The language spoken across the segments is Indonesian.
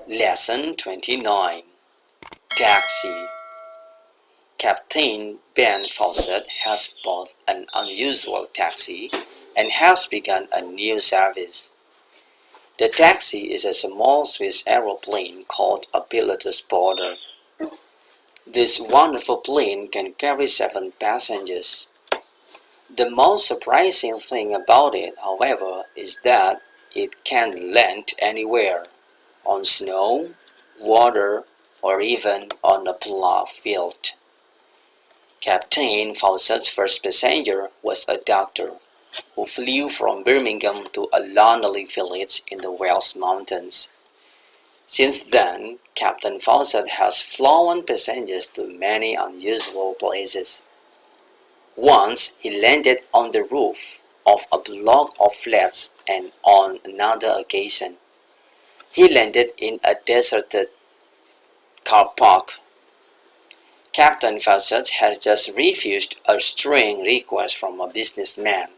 Lesson 29 Taxi. Captain Ben Fawcett has bought an unusual taxi and has begun a new service. The taxi is a small Swiss aeroplane called a pilotus porter. This wonderful plane can carry 7 passengers. The most surprising thing about it, however, is that it can land anywhere, on snow, water, or even on a plough field. Captain Fawcett's first passenger was a doctor who flew from Birmingham to a lonely village in the Welsh Mountains. Since then, Captain Fawcett has flown passengers to many unusual places. Once he landed on the roof of a block of flats, and on another occasion, he landed in a deserted car park. Captain Fawcett has just refused a strange request from a businessman.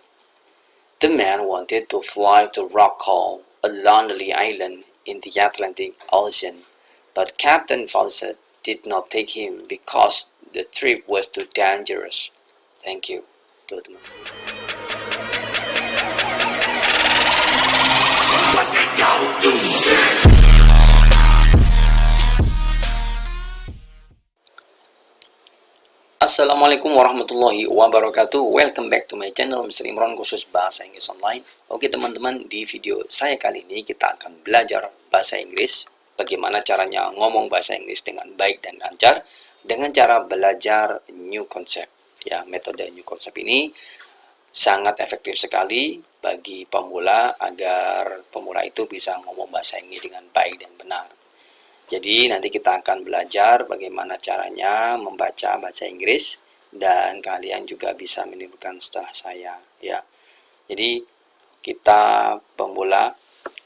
The man wanted to fly to Rockall, a lonely island in the Atlantic Ocean, but Captain Fawcett did not take him because the trip was too dangerous. Thank you. Teman-teman. Assalamualaikum warahmatullahi wabarakatuh. Welcome back to my channel Mr. Imran khusus bahasa Inggris online. Oke teman-teman, di video saya kali ini kita akan belajar bahasa Inggris. Bagaimana caranya ngomong bahasa Inggris dengan baik dan lancar dengan cara belajar new concept. Ya, metode new concept ini sangat efektif sekali bagi pemula agar pemula itu bisa ngomong bahasa Inggris dengan baik dan benar. Jadi nanti kita akan belajar bagaimana caranya membaca bahasa Inggris dan kalian juga bisa menirukan setelah saya ya. Jadi kita pemula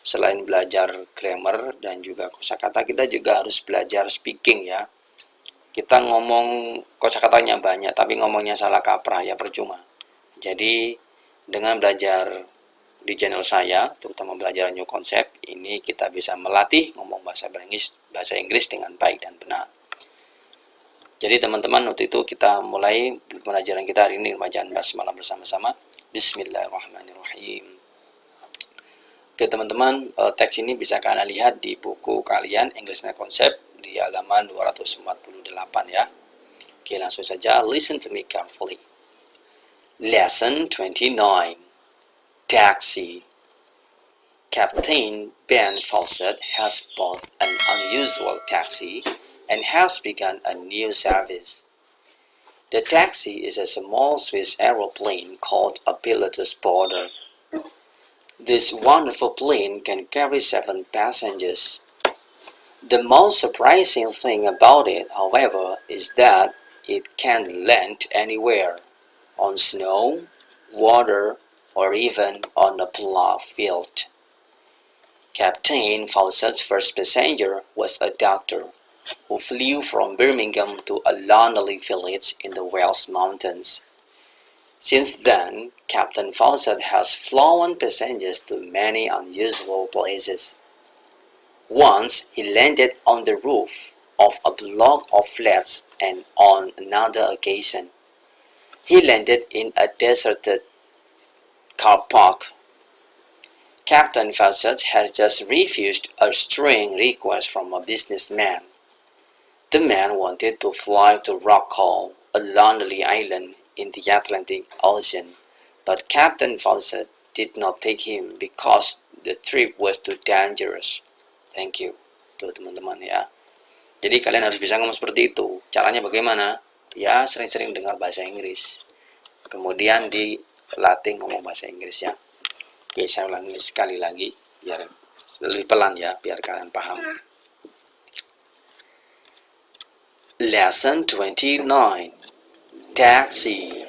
selain belajar grammar dan juga kosakata, kita juga harus belajar speaking ya. Kita ngomong kosakatanya banyak tapi ngomongnya salah kaprah ya percuma. Jadi dengan belajar di channel saya, terutama belajar new concept, ini kita bisa melatih ngomong bahasa Inggris dengan baik dan benar. Jadi teman-teman, untuk itu kita mulai pelajaran kita hari ini, bacaan basmalah bersama-sama. Bismillahirrahmanirrahim. Oke teman-teman, teks ini bisa kalian lihat di buku kalian English New Concept di halaman 248 ya. Oke, langsung saja, listen to me carefully. Lesson 29 Taxi. Captain Ben Fawcett has bought an unusual taxi and has begun a new service. The taxi is a small Swiss aeroplane called a pilotus porter. This wonderful plane can carry 7 passengers. The most surprising thing about it, however, is that it can land anywhere, on snow, water, or even on a plough field. Captain Fawcett's first passenger was a doctor who flew from Birmingham to a lonely village in the Welsh Mountains. Since then, Captain Fawcett has flown passengers to many unusual places. Once he landed on the roof of a block of flats, and on another occasion, he landed in a deserted car park. Captain Fawcett has just refused a strange request from a businessman. The man wanted to fly to Rockall, a lonely island in the Atlantic Ocean, but Captain Fawcett did not take him because the trip was too dangerous. Thank you. Tuh teman-teman ya. Jadi kalian harus bisa ngomong seperti itu. Caranya bagaimana? Ya sering-sering dengar bahasa Inggris. Kemudian dilatih ngomong bahasa Inggris ya. Oke, saya ulangi sekali lagi biar lebih pelan ya, biar kalian paham. Lesson 29 Taxi.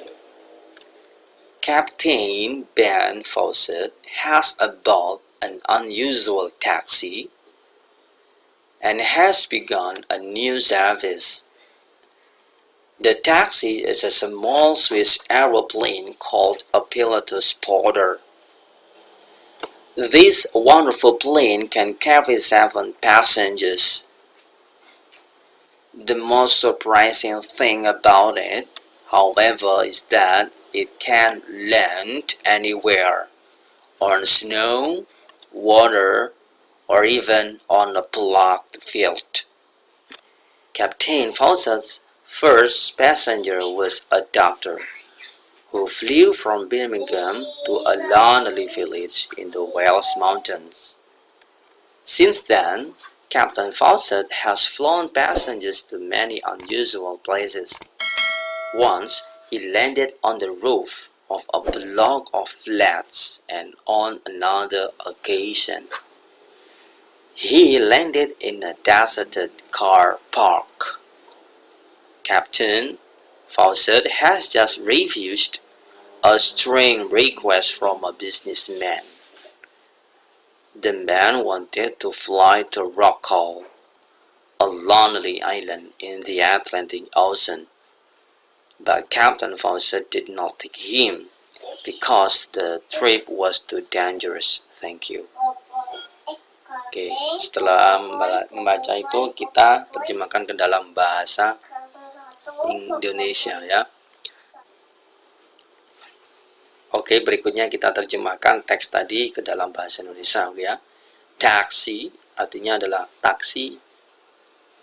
Captain Ben Fawcett has bought an unusual taxi and has begun a new service. The taxi is a small Swiss aeroplane called a pilotus porter. This wonderful plane can carry 7 passengers. The most surprising thing about it, however, is that it can land anywhere, on snow, water, or even on a blocked field. Captain Fawcett's first passenger was a doctor who flew from Birmingham to a lonely village in the Wales Mountains. Since then, Captain Fawcett has flown passengers to many unusual places. Once, he landed on the roof of a block of flats, and on another occasion, he landed in a deserted car park. Captain Fawcett has just refused a strange request from a businessman. The man wanted to fly to Rockall, a lonely island in the Atlantic Ocean, but Captain Fawcett did not take him because the trip was too dangerous. Thank you. Oke, setelah membaca itu kita terjemahkan ke dalam bahasa Indonesia ya. Oke, berikutnya kita terjemahkan teks tadi ke dalam bahasa Indonesia ya. Taxi artinya adalah taksi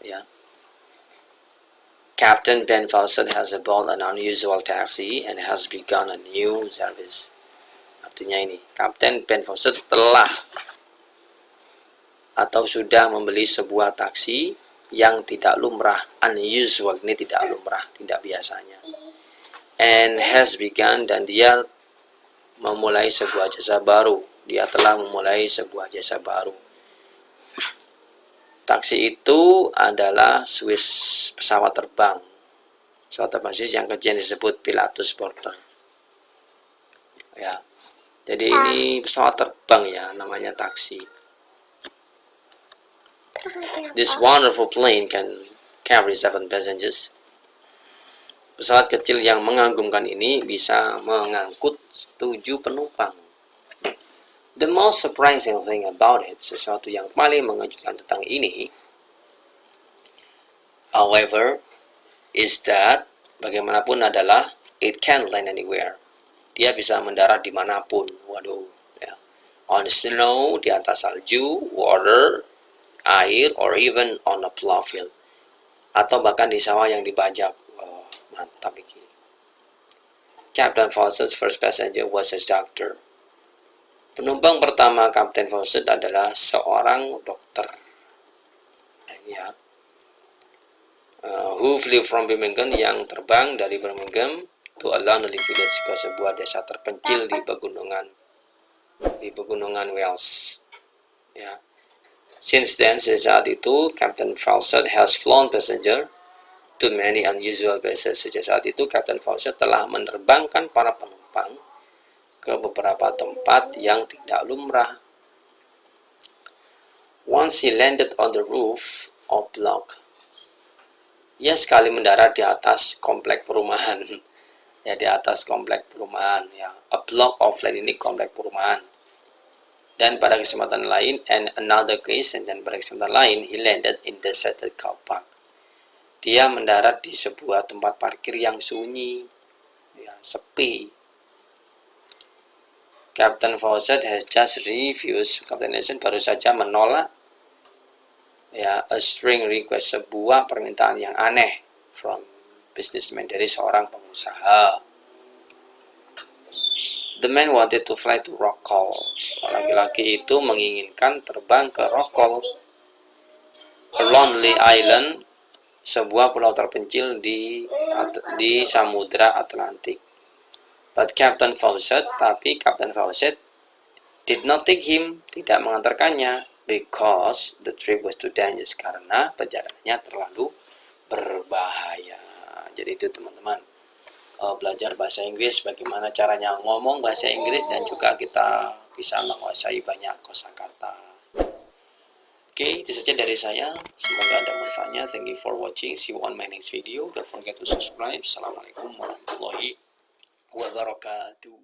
ya. Captain Ben Fawcett has bought an unusual taxi and has begun a new service. Artinya ini, Kapten Ben Fawcett telah atau sudah membeli sebuah taksi yang tidak lumrah, unusual, ini tidak lumrah, tidak biasanya. And has begun, dan dia memulai sebuah jasa baru. Dia telah memulai sebuah jasa baru. Taksi itu adalah Swiss pesawat terbang. Pesawat terbang Swiss yang kecil disebut Pilatus Porter. Ya. Jadi ini pesawat terbang ya, namanya taksi. This wonderful plane can carry 7 passengers. Pesawat kecil yang mengagumkan ini bisa mengangkut 7 penumpang. The most surprising thing about it, sesuatu yang paling mengejutkan tentang ini, however, is that bagaimanapun adalah it can land anywhere. Dia bisa mendarat dimanapun. Waduh, ya. On snow, di atas salju, water, air, or even on a plow field, atau bahkan di sawah yang dibajak. Oh, mantap ini. Captain Fawcett's first passenger was a doctor. Penumpang pertama Kapten Fawcett adalah seorang dokter. Ya. Who flew from Birmingham, yang terbang dari Birmingham to a lonely village, ke sebuah desa terpencil di pegunungan Wales. Ya. Since then, sejak itu, Captain Fawcett has flown passenger to many unusual places. Sejak saat itu, Captain Fawcett telah menerbangkan para penumpang ke beberapa tempat yang tidak lumrah. Once he landed on the roof of block. Ia sekali mendarat di atas komplek perumahan. Ya, di atas komplek perumahan. Ya. A block of land ini komplek perumahan. Dan pada kesempatan lain, and another case, dan pada kesempatan lain, he landed in the deserted car park. Dia mendarat di sebuah tempat parkir yang sunyi, ya, sepi. Captain Fawcett has just refused. Captain Fawcett baru saja menolak ya a strange request, sebuah permintaan yang aneh from businessman, dari seorang pengusaha. The man wanted to fly to Rockall. Laki-laki itu menginginkan terbang ke Rockall, a lonely island, sebuah pulau terpencil di Samudra Atlantik. But Captain Fawcett, tapi Captain Fawcett did not take him, tidak mengantarkannya, because the trip was too dangerous, karena perjalanannya terlalu berbahaya. Jadi itu teman-teman, belajar bahasa Inggris, bagaimana caranya ngomong bahasa Inggris, dan juga kita bisa menguasai banyak kosakata. Oke, itu saja dari saya. Semoga ada manfaatnya. Thank you for watching. See you on my next video. Don't forget to subscribe. Assalamualaikum warahmatullahi wabarakatuh.